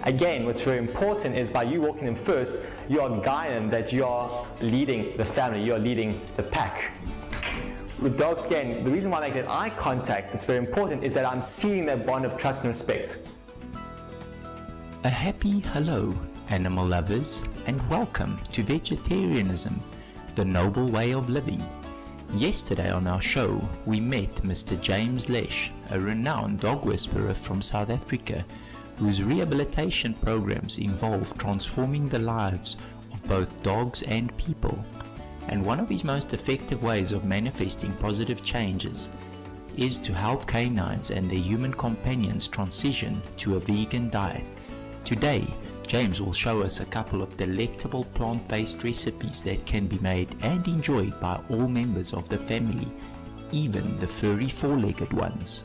Again, what's very important is by you walking them first, you are guiding that you are leading the family, you are leading the pack. With dogs, again, the reason why I make that eye contact, it's very important, is that I'm seeing that bond of trust and respect. A happy hello, animal lovers, and welcome to Vegetarianism, the noble way of living. Yesterday on our show, we met Mr. James Lech, a renowned dog whisperer from South Africa, whose rehabilitation programs involve transforming the lives of both dogs and people. And one of his most effective ways of manifesting positive changes is to help canines and their human companions transition to a vegan diet. Today, James will show us a couple of delectable plant-based recipes that can be made and enjoyed by all members of the family, even the furry four-legged ones.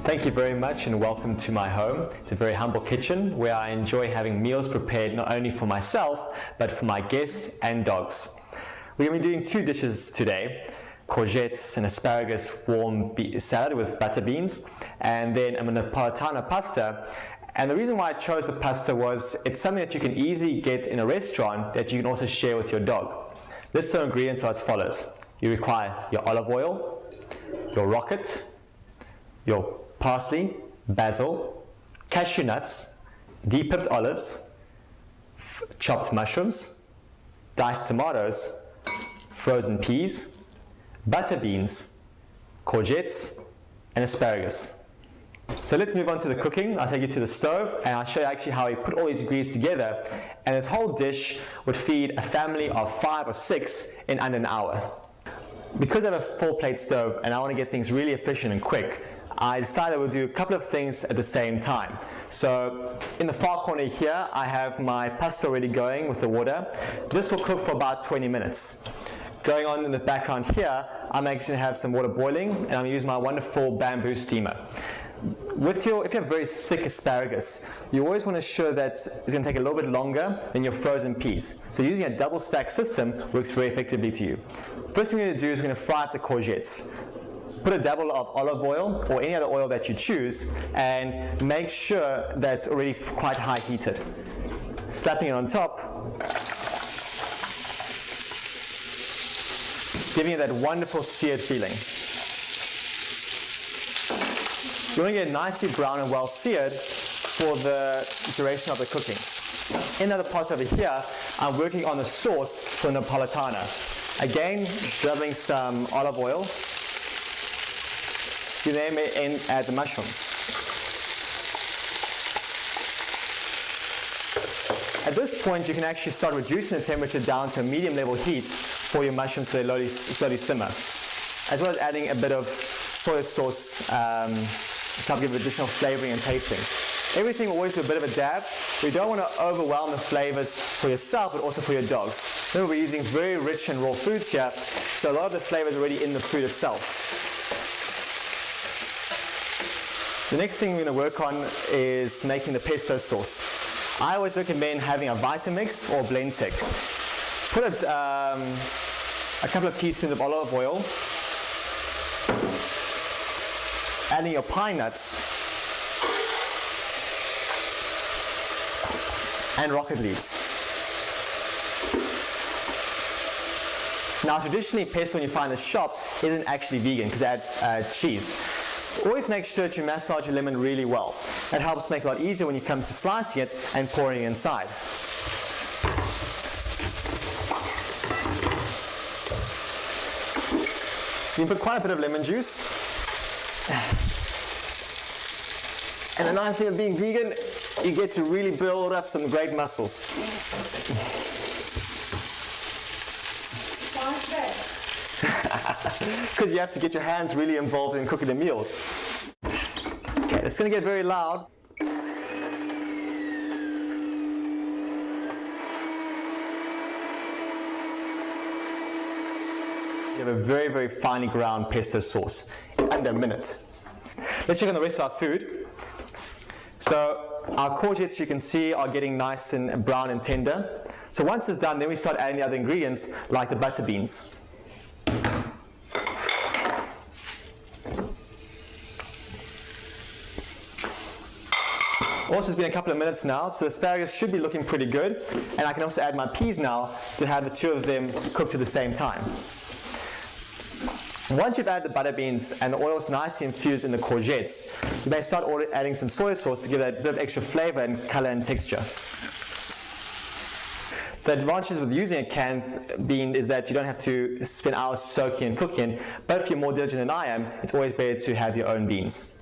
Thank you very much and welcome to my home. It's a very humble kitchen where I enjoy having meals prepared not only for myself but for my guests and dogs. We're going to be doing two dishes today: courgettes and asparagus warm salad with butter beans, and then a Napolitana pasta. And the reason why I chose the pasta was it's something that you can easily get in a restaurant that you can also share with your dog. List of ingredients are as follows. You require your olive oil, your rocket, your parsley, basil, cashew nuts, de-pipped olives, chopped mushrooms, diced tomatoes, frozen peas, butter beans, courgettes, and asparagus. So let's move on to the cooking. I'll take you to the stove and I'll show you actually how we put all these ingredients together, and this whole dish would feed a family of 5 or 6 in under an hour. Because I have a 4-plate stove and I want to get things really efficient and quick, I decided we'll do a couple of things at the same time. So in the far corner here, I have my pasta already going with the water. This will cook for about 20 minutes. Going on in the background here, I'm actually going to have some water boiling, and I'm going to use my wonderful bamboo steamer. If you have very thick asparagus, you always want to ensure that it's going to take a little bit longer than your frozen peas. So using a double stack system works very effectively to you. First thing we're going to do is we're going to fry up the courgettes. Put a dabble of olive oil or any other oil that you choose, and make sure that it's already quite high heated. Slapping it on top, giving it that wonderful seared feeling. You want to get it nicely brown and well seared for the duration of the cooking. In other parts over here, I'm working on the sauce for Napolitana. Again, dribbling some olive oil. You then add the mushrooms. At this point, you can actually start reducing the temperature down to a medium level heat for your mushrooms so they slowly simmer, as well as adding a bit of soy sauce to give additional flavoring and tasting. Everything will always do a bit of a dab. We don't want to overwhelm the flavors for yourself, but also for your dogs. Remember, we're using very rich and raw foods here, so a lot of the flavor is already in the food itself. The next thing we're going to work on is making the pesto sauce. I always recommend having a Vitamix or Blendtec. Put a couple of teaspoons of olive oil, adding your pine nuts and rocket leaves. Now traditionally, pesto when you find in the shop isn't actually vegan because they add cheese. Always make sure that you massage your lemon really well. That helps make it a lot easier when it comes to slicing it and pouring it inside. You can put quite a bit of lemon juice. And the nice thing with being vegan, you get to really build up some great muscles. Because you have to get your hands really involved in cooking the meals. Okay, it's going to get very loud. You have a very, very finely ground pesto sauce in under a minute. Let's check on the rest of our food. So our courgettes, you can see, are getting nice and brown and tender. So once it's done, then we start adding the other ingredients like the butter beans. Also, it's been a couple of minutes now, so the asparagus should be looking pretty good. And I can also add my peas now to have the two of them cooked at the same time. Once you've added the butter beans and the oil's nicely infused in the courgettes, you may start adding some soy sauce to give that bit of extra flavor and color and texture. The advantages with using a canned bean is that you don't have to spend hours soaking and cooking, but if you're more diligent than I am, it's always better to have your own beans.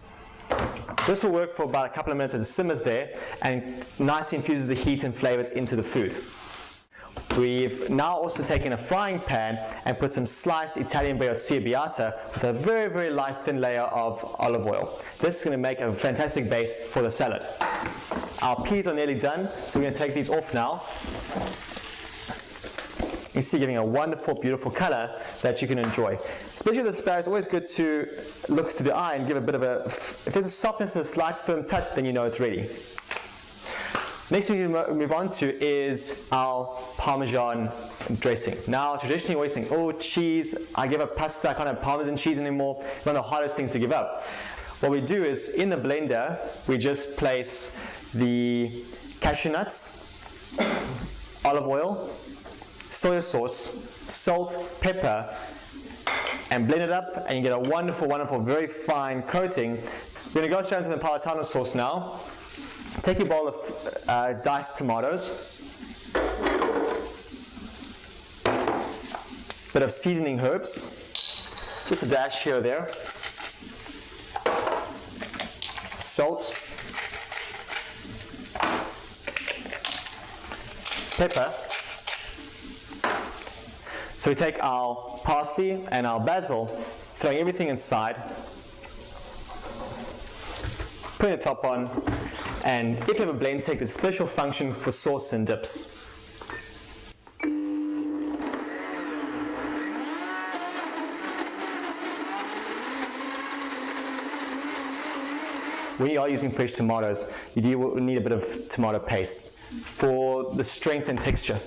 This will work for about a couple of minutes as it simmers there and nicely infuses the heat and flavors into the food. We've now also taken a frying pan and put some sliced Italian bread or ciabatta with a very, very light thin layer of olive oil. This is going to make a fantastic base for the salad. Our peas are nearly done, so we're going to take these off now. You see, giving a wonderful, beautiful color that you can enjoy. Especially with asparagus, it's always good to look through the eye and give a bit of a, if there's a softness and a slight firm touch, then you know it's ready. Next thing we move on to is our Parmesan dressing. Now, traditionally, we always think, oh, cheese, I give up pasta, I can't have Parmesan cheese anymore. It's one of the hardest things to give up. What we do is, in the blender, we just place the cashew nuts, olive oil, soy sauce, salt, pepper, and blend it up, and you get a wonderful, wonderful, very fine coating. We're going to go straight into the Napolitano sauce now. Take your bowl of diced tomatoes, bit of seasoning herbs, just a dash here or there, salt, pepper. So we take our parsley and our basil, throwing everything inside, putting the top on, and if you have a blend, take the special function for sauce and dips. When you are using fresh tomatoes, you do need a bit of tomato paste for the strength and texture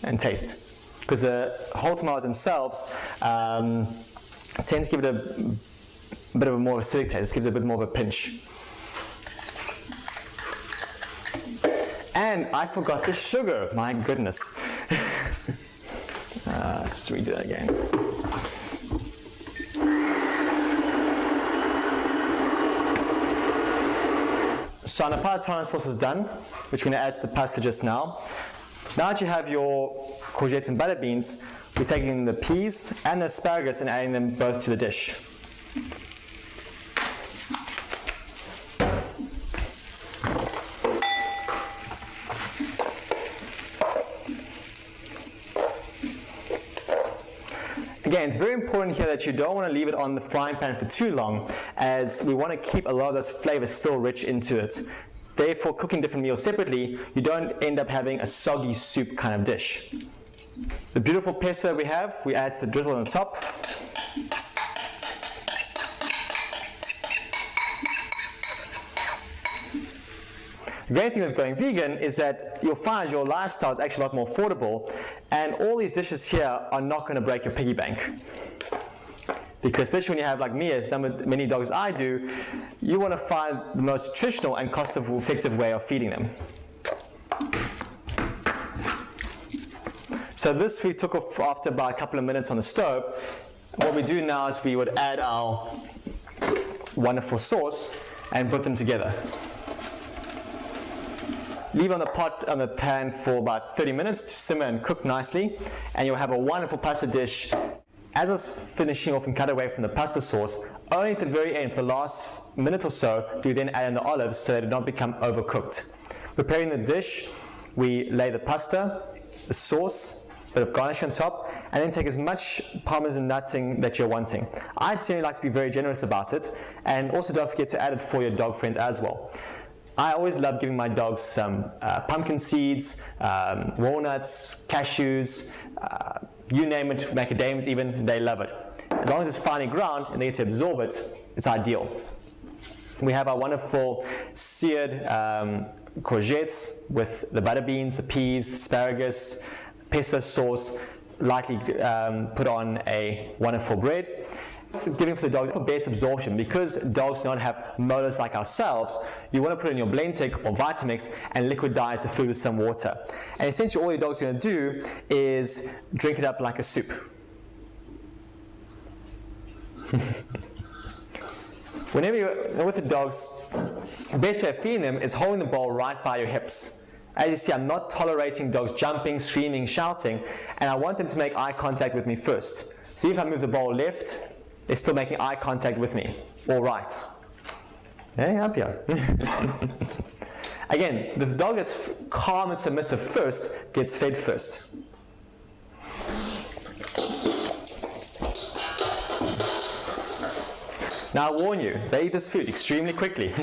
and taste. Because the whole tomatoes themselves tend to give it a bit of a more acidic taste. It gives it a bit more of a pinch. And I forgot the sugar. My goodness. Let's redo that again. So our Napolitano sauce is done, which we're going to add to the pasta just now. Now that you have your courgettes and butter beans, we're taking the peas and the asparagus and adding them both to the dish. Again, it's very important here that you don't want to leave it on the frying pan for too long, as we want to keep a lot of those flavors still rich into it. Therefore, cooking different meals separately, you don't end up having a soggy soup kind of dish. The beautiful pesto we have, we add to the drizzle on the top. The great thing with going vegan is that you'll find your lifestyle is actually a lot more affordable, and all these dishes here are not going to break your piggy bank. Because especially when you have, like me, as many dogs I do, you want to find the most nutritional and cost-effective way of feeding them. So this we took off after about a couple of minutes on the stove. What we do now is we would add our wonderful sauce and put them together. Leave on the pan for about 30 minutes to simmer and cook nicely, and you'll have a wonderful pasta dish. As I was finishing off and cut away from the pasta sauce, only at the very end, for the last minute or so, do we then add in the olives so that it does not become overcooked. Preparing the dish, we lay the pasta, the sauce, a bit of garnish on top, and then take as much Parmesan nutting that you're wanting. I generally like to be very generous about it, and also don't forget to add it for your dog friends as well. I always love giving my dogs some pumpkin seeds, walnuts, cashews, you name it, macadamias even, they love it. As long as it's finely ground and they get to absorb it, it's ideal. We have our wonderful seared courgettes with the butter beans, the peas, asparagus, pesto sauce, lightly put on a wonderful bread. Giving for the dogs for best absorption, because dogs don't have molars like ourselves, you want to put in your Blendtec or Vitamix and liquidize the food with some water. And essentially all your dog's going to do is drink it up like a soup. Whenever you're with the dogs, the best way of feeding them is holding the bowl right by your hips. As you see, I'm not tolerating dogs jumping, screaming, shouting, and I want them to make eye contact with me first. See, if I move the bowl left, they're still making eye contact with me, or right. Hey, up here. Again, the dog that's calm and submissive first gets fed first. Now I warn you, they eat this food extremely quickly.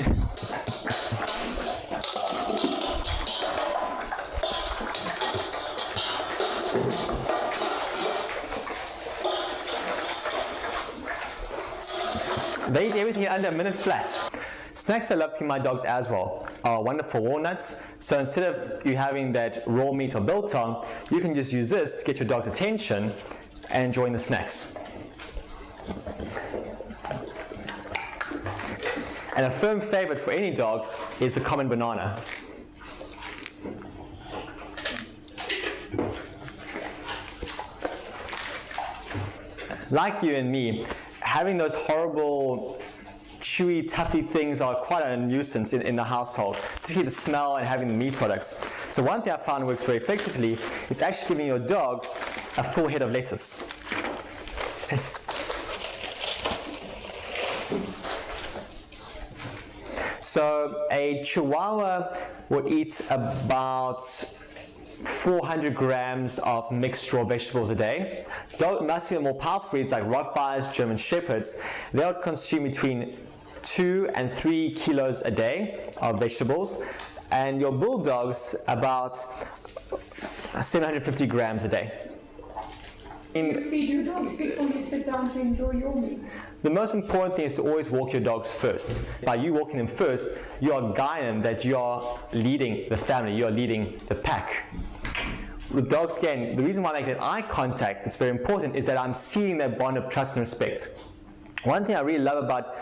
They eat everything under a minute flat. Snacks I love to give my dogs as well are wonderful walnuts. So instead of you having that raw meat or biltong, you can just use this to get your dog's attention and enjoying the snacks. And a firm favorite for any dog is the common banana. Like you and me, having those horrible chewy, toughy things are quite a nuisance in the household, particularly the smell and having the meat products. So one thing I found works very effectively is actually giving your dog a full head of lettuce. So a Chihuahua will eat about 400 grams of mixed raw vegetables a day. Muscular, more powerful breeds like Rottweilers, German Shepherds, they'll consume between 2 and 3 kilos a day of vegetables, and your Bulldogs about 750 grams a day. You feed your dogs before you sit down to enjoy your meal? The most important thing is to always walk your dogs first. By you walking them first, you are guiding them that you are leading the family, you are leading the pack. With dogs, again, the reason why I make that eye contact, it's very important, is that I'm seeing that bond of trust and respect. One thing I really love about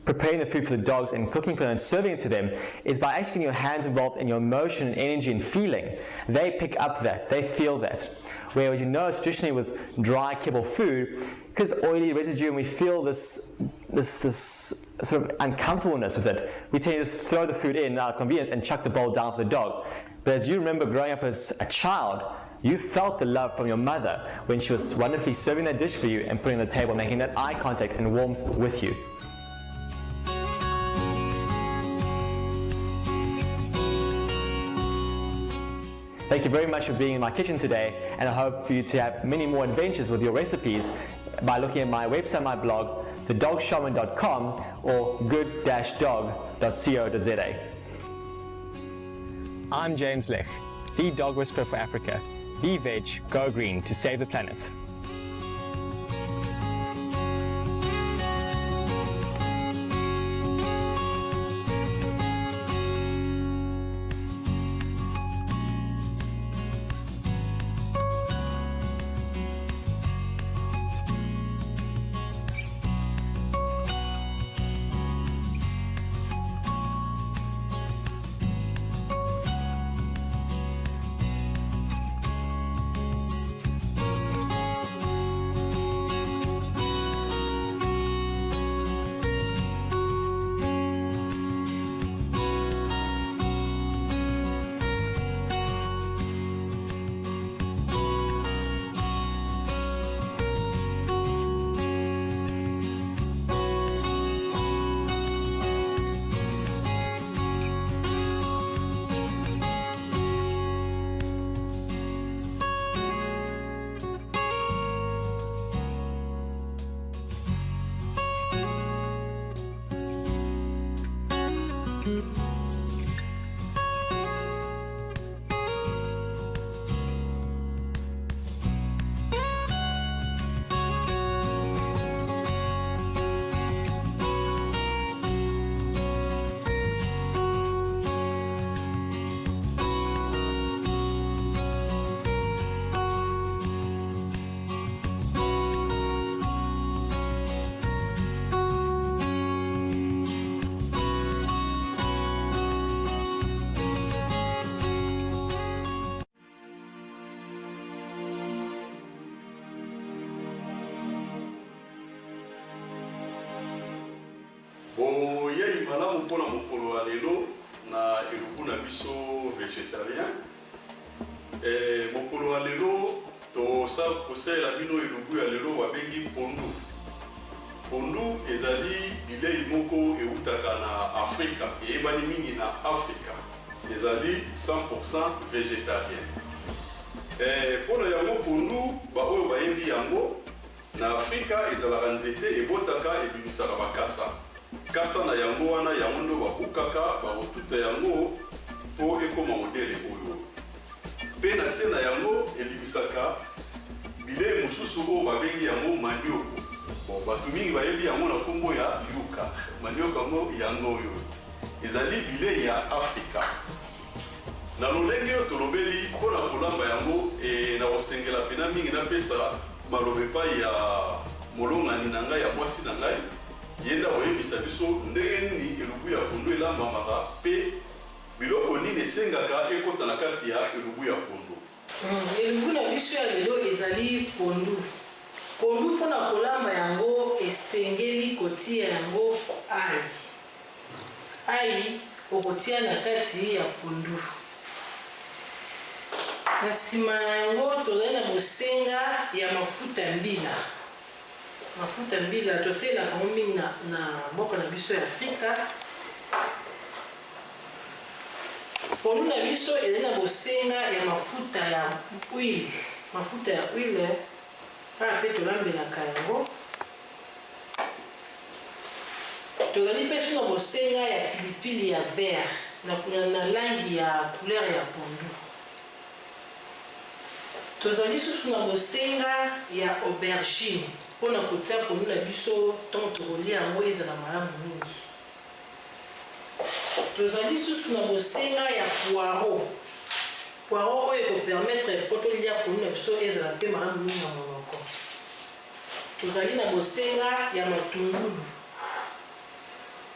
preparing the food for the dogs and cooking for them and serving it to them is by actually getting your hands involved in your emotion and energy and feeling. They pick up that, they feel that. Where you know, traditionally with dry kibble food, because oily residue and we feel this sort of uncomfortableness with it, we tend to just throw the food in out of convenience and chuck the bowl down for the dog. But as you remember growing up as a child, you felt the love from your mother when she was wonderfully serving that dish for you and putting it on the table, making that eye contact and warmth with you. Thank you very much for being in my kitchen today, and I hope for you to have many more adventures with your recipes by looking at my website, my blog, thedogshaman.com or good-dog.co.za. I'm James Lech, the dog whisperer for Africa. Be veg, go green to save the planet. malamu mpona mokolo ya lelo na elubu na biso végétarien. Mokolo ya lelo kosalela bino elubu ya lelo babengi pondu. Pondu ezali bilei moko eutaka na Afrika, eyebani mingi na Afrika. Ezali 100% végétarien. Pona yango pondu baoyo bayebi yango na Afrika ezalaka nzete ebotaka ebimisaka bakasa. Kasa na yango wana yango ndo bakukaka bakotuta yango po ekoma modele oyo. Pe na se na yango ebimisaka bilei mosusu oyo babengi yango manioko. Bato mingi bayebi yango na kombo ya yuka. Manioko yango oyo ezali bilei ya Afrika. Na lolenge oyo tolobeli mpona kolamba yango na kosengela pena mingi napesa malobe epai ya molongani na ngai ya mwasi na ngai yenda koyebisa biso ndenge nini elubu ya pondu elambamaka mpe biloko nini esengaka ekota na kati ya elubu ya pondu. Elubu na biso ya lelo ezali pondu. Pondu mpona kolamba yango esengeli kotia yango ai. Ai okotia na kati ya pondu. Na nsima yango tozali na bosenga ya mafuta mbila. Mafuta mbila toselaka ngo mingi na mboka na biso ya Afrika. Pondu na biso ezali na bosenga ya mafuta ya huile. Mafuta ya huile kaka mpe tolambelaka yango. Tozali mpe na bosenga ya pilipili ya vert na langi ya couleur ya pondu. Tozali susu na bosenga ya aubergine mpona kotia pondu na biso ntango tokolia yango ezala malamu mingi. Tozali susu na bosenga ya poiro. Poiro oyo ekopermettre po tolia pondu na biso ezala mpe malamu mingi na monoko. Tozali na bosenga ya matungulu.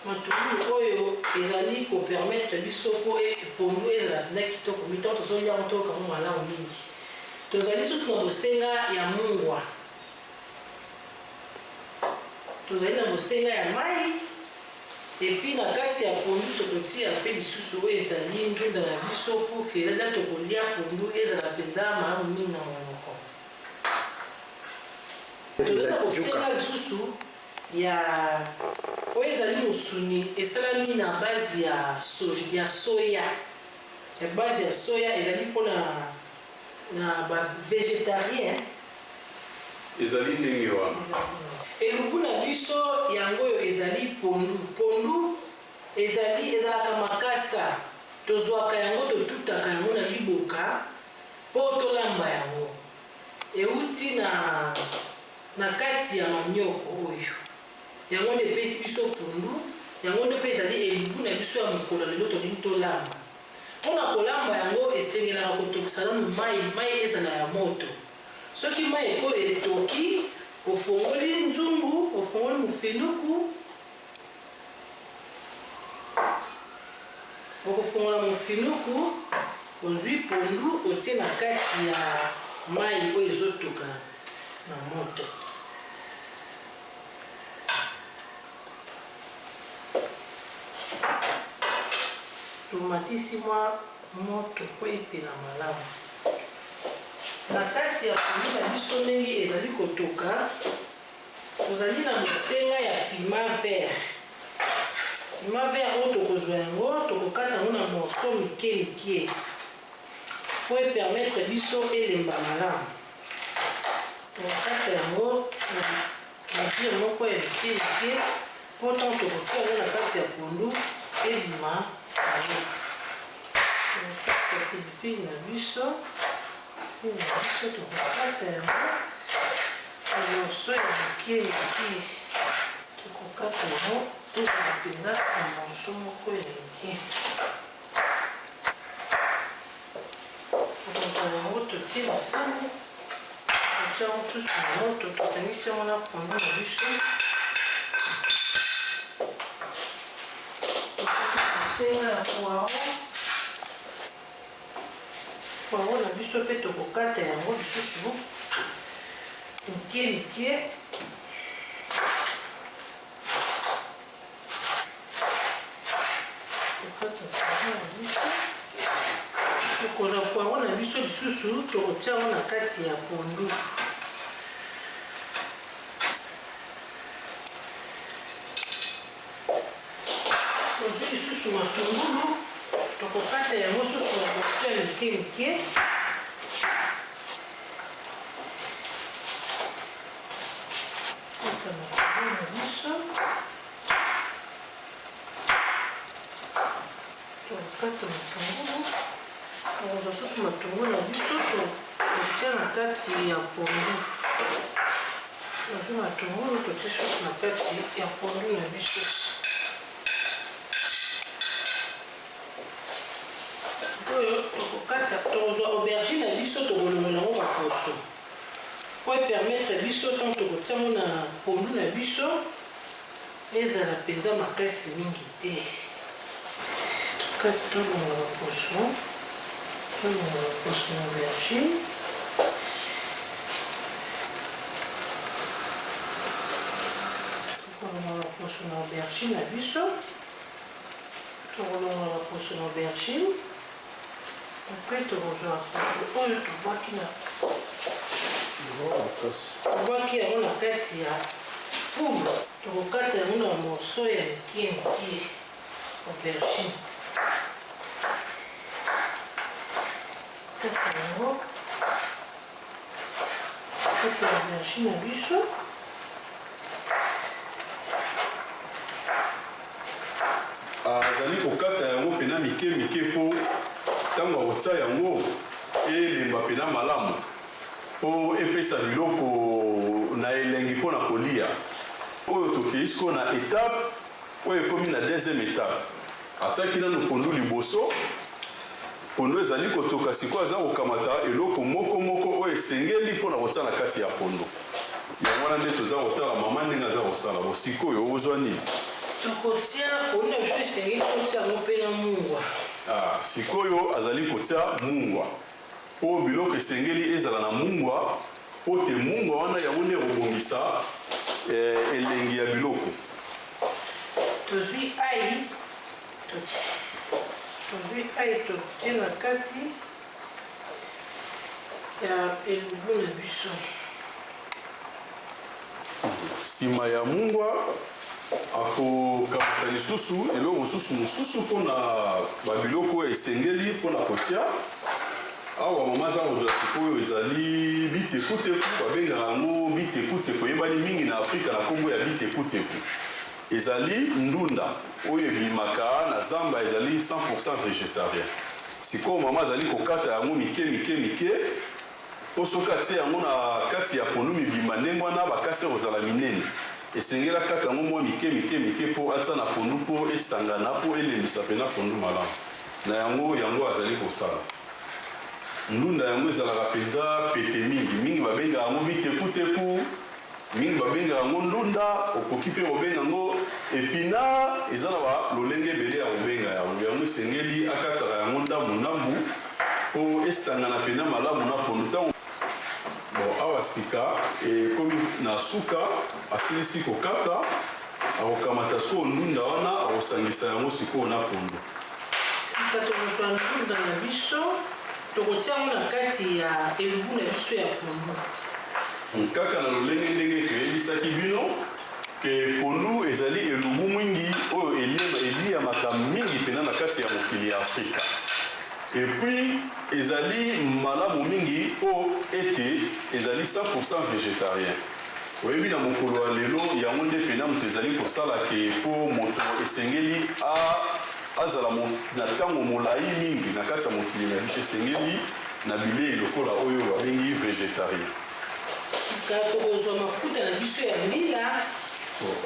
Matungulu oyo ezali kopermettre biso po pondu ezala na kitoko mitango tozolia yango tokango malamu mingi. Tozali susu na bosenga ya mungwa. Tozali na bosenga ya mai. Epi na kati ya pondu tokotia mpe lisusu oyo ezali ndunda na biso po ke lala tokolia pondu ezala mpenza malamu mingi na monoko. Tozali na bosenga lisusu ya oyo ezali mosuni esalami na base ya soya. Ya base ya soya ezali mpona na ba végétarien ezali ndenge wana. Elubu na biso yango oyo ezali pondu. Pondu ezalaka makasa. Tozwaka yango totutaka yango na liboka po tolamba yango. Euti na kati ya manioko oyo. Yango nde epesi biso pondu. Yango nde mpe ezali elubu na biso ya mokolo lelo tolingi tolamba. Mpona kolamba yango esengelaka kotokisa nanu mai ezala ya moto. Soki mai eko etoki ofongoli nzungu, ofongoli mofinuku. Okofongola mofinuku, ozwi pondu, otie na kati ya mai oyo ezotoka na moto. Tomatisi mwa moto po epela malamu. Na kati ya pondu na biso ndenge ezali kotoka, tozali na bosenga ya piment vert. Piment vert oyo tokozwa yango, tokokata yango na morceau mike po epermettre biso elemba malamu. Tokokata yango na bière moko ya mike po ntango tokotia yango na kati ya pondu elima. Tokokata pilipili na biso. Tokokata yango morceau ya mike. Tokokata yango ezala mpenza na morceau moko ya mike. Tokokata yango totie na sani. Totia yango susu na moto tokangisi yango na pondu na biso. Bosenga ya poiro. Poiro na biso mpe tokokata yango lisusu mike. lisusu tokotia yango na kati ya pondu. Tozwi lisusu matungulu tokokata yango susu na portion mike. Matungulu na biso totia na kati ya pondu. Matungulu totia susu na kati ya pondu na biso. Oyo tokokata tozwa aubergine na biso tokolongola yango baposo po epermettre biso ntango tokotia yango na pondu na biso ezala mpenza makasi mingi te. Tokata tolongola baposo. On va poser l'aubergine. On va poser l'aubergine à biso. On va poser l'aubergine. Après, on va poser la kati ya fumu. Tokokata yango na morceau ya mike aubergine. Kata aubergine na biso. Azali kokata yango pena mike po ntango akotia yango elemba pena malamu po epesa biloko na elengi mpona kolia. Oyo tokei siko na étape oyo ekomi na deuxième étape. Atiaki nano pondu liboso. Pondu ezali kotoka siko aza kokamata eloko moko oyo esengeli mpona kotia na kati ya pondu. Yango wana nde toza kotala mama ndenge aza kosala bosikoyo ozwa nini. Tokotia pondu na biso esengeli kotia yango mpe na mungwa. Sikoyo azali kotia mungwa po biloko esengeli ezala na mungwa po te mungwa wana yango nde ekobongisa elengi ya biloko. Tozwi ai totie na kati ya elubu na biso. Sima ya mungwa akokamata lisusu eloko mosusu mpona babiloko oyo esengeli mpona kotia. Awa mama aza kozwa sikoyo ezali bitekuteku, babengaka yango bitekuteku, eyebani mingi na Afrika na Congo ya bitekuteku. Ezali ndunda oyo ebimaka na zamba, ezali 100% végétarien. Sikoyo mama azali kokata yango mike po soki atie yango na kati ya pondu mibima ndenge wana bakasi kozala minene. Esengela kaka yango mwa mike po atia na pondu po esangana po elembisa pena pondu malamu. Na yango azali kosala. Ndunda yango ezalaka penza pete mingi babenga yango bitekuteku, mingi babenga yango ndunda, okoki mpe kobenga yango epina, eza na lolenge ebele ya kobenga yango esengeli akataka yango ndambu po esangana pena malamu na pondu. Ntango awa sika ekomi na suka asilisi kokata, akokamata sikoyo ndunda wana akosangisa yango sikoyo na pondu. Sika tokozwa ndunda na biso tokotia yango na kati ya elubu na biso ya pondu. Kaka na lolenge ndenge toyebisaki bino ke pondu ezali elubu mingi oyo eliamaka mingi pena na kati ya mokili ya Afrika. Et puis ezali malamu mingi po ete ezali 100% végétarien. Oyebi na mokolo ya lelo yango nde pena moto ezali kosala ke po moto esengeli azala na ntango molai mingi na kati ya mokili na biso, esengeli na bilei lokola oyo babengi végétarien. Sika tokozwa mafuta na biso ya mbila.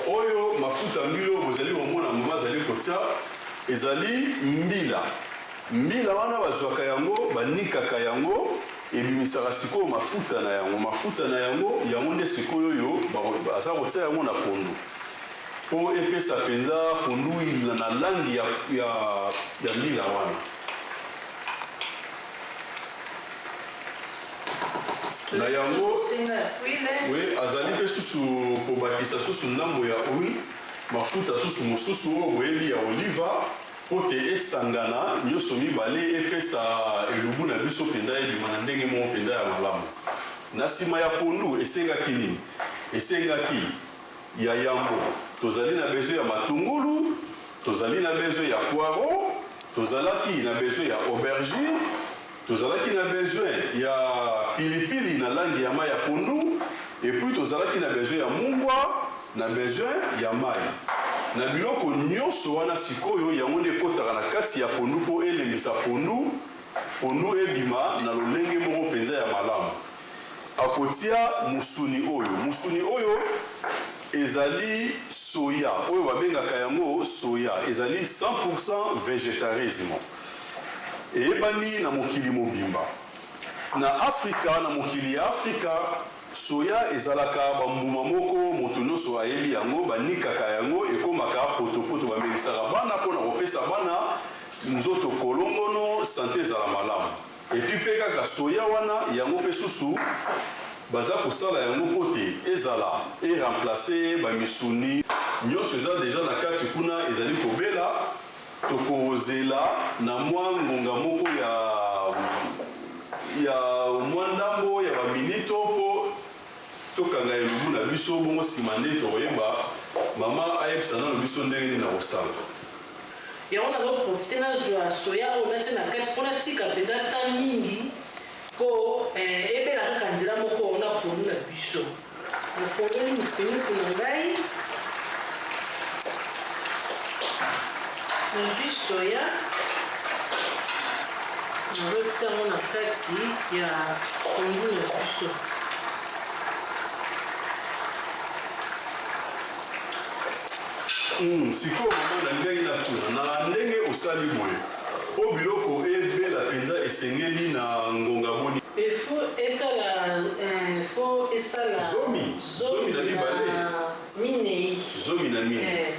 Oyo mafuta mbila oyo bozali komona mama azali kotia ezali mbila wana bazwaka yango banikaka yango ebimisaka sikoyo mafuta na yango nde sikoyo oyo aza kotia yango na pondu po epesa penza pondu na langi ya mbila wana. Na yango azali mpe susu kobakisa susu ndambo ya huile, mafuta susu mosusu oyo boyebi ya oliva pote esangana nyonso mibale epesa elubu na biso penda ebima na ndenge moko penda ya malamu. Na nsima ya pondu esengaki nini? Esengaki ya yambo, tozali na besoin ya matungulu, tozali na besoin ya poireau, tozalaki na besoin ya aubergine, tozalaki na besoin ya pilipili na langi ya mai ya pondu, et puis tozalaki na besoin ya mungwa na besoin ya mai. Na biloko nyonso wana sikoyo yango nde ekotaka na kati ya pondu mpo elemisa pondu ebima na lolenge moko mpenza ya malamu. Akotia musuni oyo ezali soya, oyo babengaka yango soya, ezali 100% végétarisme. Eyebani na mokili mobimba. Na Afrika, na mokili ya Afrika, soya ezalaka bambuma moko moto nyonso ayebi yango, banikaka yango ekomaka potopoto bamelisaka bana mpona kopesa bana nzoto kolongono, sante ezala malamu. Epi mpe kaka soya wana yango mpe susu baza kosala yango mpo te ezala eremplace bamisuni nyonso eza deja na kati kuna ezali kobela, tokozela na mwa ngonga moko ya mwa ndambo ya baminito mpo tokanga elubu na biso bongo nsima nde tokoyeba mama ayebisa nano biso ndenge nini na kosala. yango nazoprofite nazwa soya oyo natie na kati mpona tika mpenza ta mingi mpo ebela kaka nzela moko na pondu na biso. nafongoli mofiniku na ngai, nazwi soya nazotia yango na kati ya pondu na biso. Sikoyo mama na ngai na tuna na ndenge osali boye o biloko ebela penza esengeli na ngonga boni faut esala zomi na mibale minei zomi na mine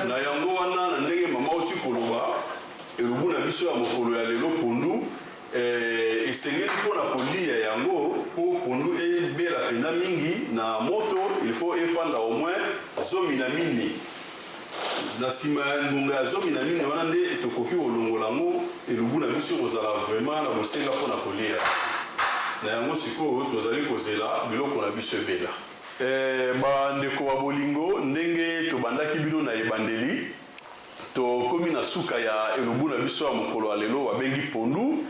na yango wana na ndenge mama oti koloba elubu na biso ya mokolo ya lelo pondu esengeli mpona kolia yango mpo pondu ebela penza mingi na moto, il faut efanda au moins zomi na mine. Na nsima ya ngonga ya zomi na mine wana nde tokoki kolongola yango elubu na biso kozala vraiment na bosenga mpona kolia. Na yango sikoyo tozali kozela biloko na biso ebela. Bandeko ya bolingo ndenge tobandaki bino na ebandeli tokomi na suka ya elubu na biso ya mokolo ya lelo babengi pondu.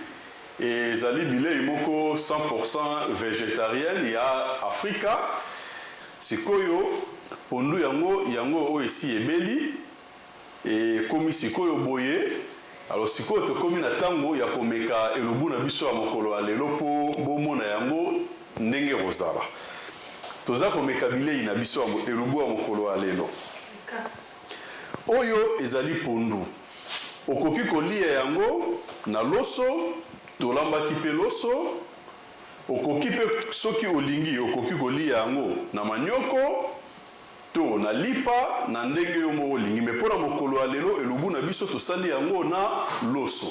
Ezali bilei moko 100% végétarienne ya Afrika. Sikoyo pondu yango oyo esi ebeli komi sikoyo boye. Alors sikoyo tokomi na tango ya komeka elubu na biso ya mokolo ya lelo mpo bomona yango ndenge kozala. Toza komeka bilei na biso ya elubu ya mokolo ya lelo. Oyo ezali pondu. Okoki kolia yango na loso, tolambaki pe loso. Okoki pe soki olingi okoki kolia yango na manioko to na lipa na ndenge yo mo olingi. Me pona mokolo ya lelo elubu na biso tosali yango na loso.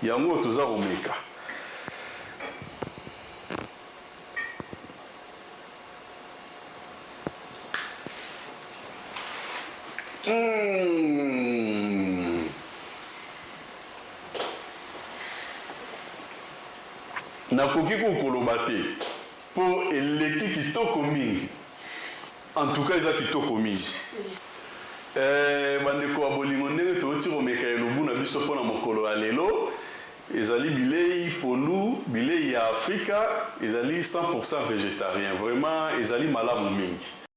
Yango toza komeka. Nakoki kokoloba te po eleki kitoko mingi. En tout cas eza kitoko mingi. Bandeko ya bolingo ndenge toti komeka elubu na biso mpona mokolo ya lelo ezali bilei pondu, bilei ya Afrika, ezali 100% végétarien. Vraiment ezali malamu mingi.